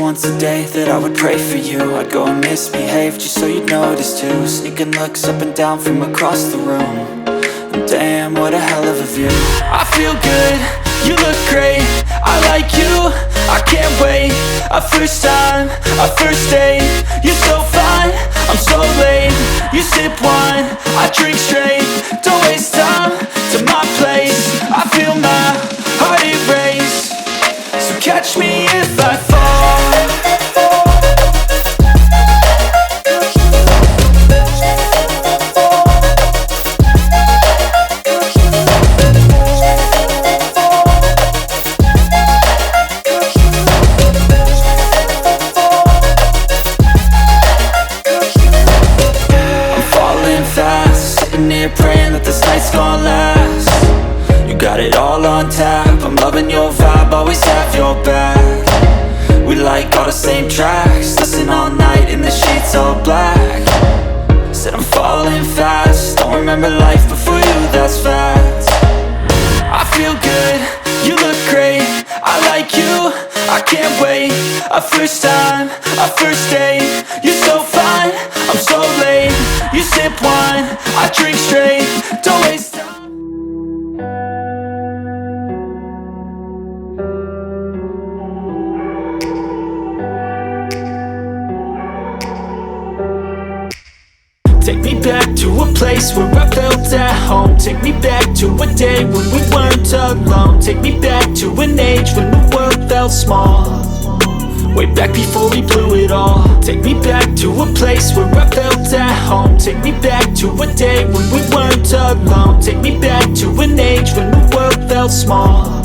once a day that I would pray for you. I'd go and misbehave just so you'd notice too. Sneaking looks up and down from across the room. And damn, what a hell of a view. I feel good, you look great, I like you, I can't wait. A first time, a first date, you're so fine, I'm so late. You sip wine, I drink straight. Don't waste time to my place. I feel my heart erase. So catch me if I fall. Praying that this night's gonna last. You got it all on tap, I'm loving your vibe, always have your back. We like all the same tracks, listen all night in the sheets all black. Said I'm falling fast, don't remember life before you, that's fact. I feel good, you look great, I like you, I can't wait. A first time, a first date, you're so fine, I'm so late. You sip wine, I drink straight, don't waste time. Take me back to a place where I felt at home. Take me back to a day when we weren't alone. Take me back to an age when the world felt small. Way back before we blew it all. Take me back to a place where I felt at home. Take me back to a day when we weren't alone. Take me back to an age when the world felt small.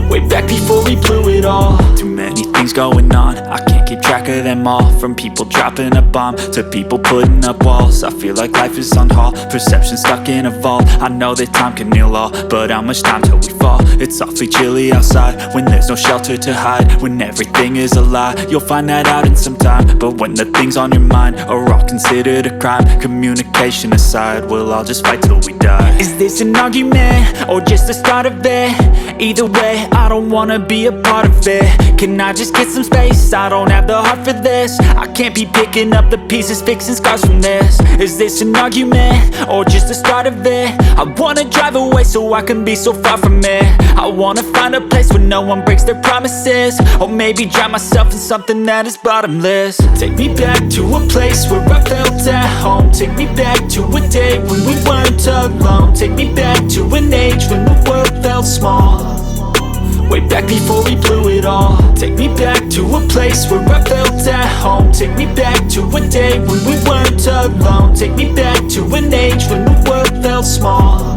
Way back before we blew it all. Too many things going on, I can't keep track of them all. From people dropping a bomb to people putting up walls. I feel like life is on hold, perception stuck in a vault. I know that time can heal all, but how much time till we fall? It's awfully chilly outside, when there's no shelter to hide. When everything is a lie, you'll find that out in some time. But when the things on your mind are all considered a crime, communication aside, we'll all just fight till we die. Is this an argument, or just the start of it? Either way, I don't wanna be a part of it. Can I just get some space? I don't have the heart for this. I can't be picking up the pieces, fixing scars from this. Is this an argument, or just the start of it? I wanna drive away so I can be so far from it. I wanna find a place where no one breaks their promises. Or maybe drown myself in something that is bottomless. Take me back to a place where I felt at home. Take me back to a day when we weren't alone. Take me back to an age when the world felt small. Way back before we blew it all. Take me back to a place where I felt at home. Take me back to a day when we weren't alone. Take me back to an age when the world felt small.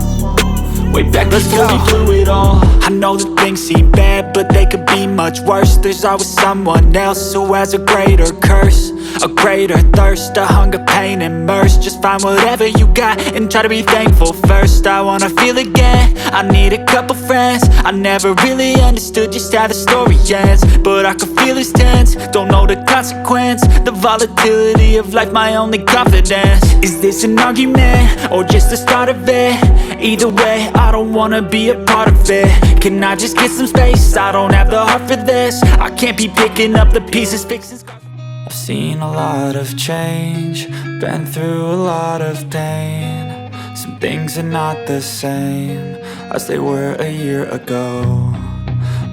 Way back before we blew it all. I know that things seem bad, but they could be much worse. There's always someone else who has a greater curse, a greater thirst, a hunger, pain, and mercy. Just find whatever you got and try to be thankful first. I wanna feel again, I need a couple friends. I never really understood just how the story ends, but I can feel it's tense, don't know the consequence. The volatility of life, my only confidence. Is this an argument, or just the start of it? Either way, I don't wanna be a part of it. Can I just get some space? I don't have the heart for this. I can't be picking up the pieces, fixing scars. I've seen a lot of change, been through a lot of pain. Some things are not the same as they were a year ago,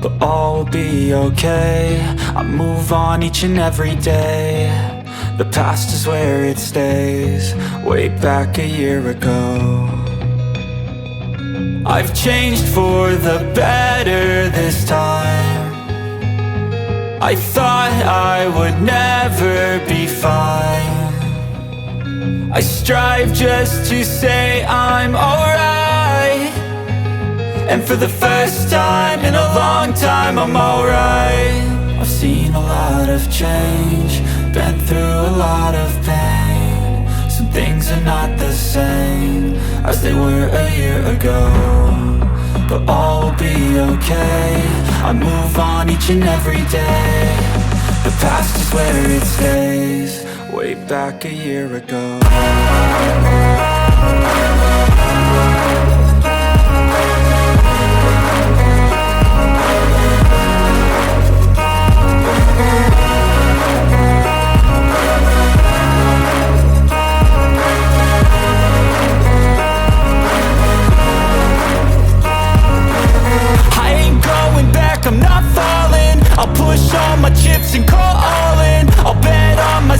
but all will be okay. I move on each and every day. The past is where it stays, way back a year ago. I've changed for the better this time. I thought I would never be fine. I strive just to say I'm alright, and for the first time in a long time I'm alright. I've seen a lot of change, been through a lot of pain. Some things are not the same as they were a year ago, but all will be okay. I move on each and every day. The past is where it stays, way back a year ago. nights and cold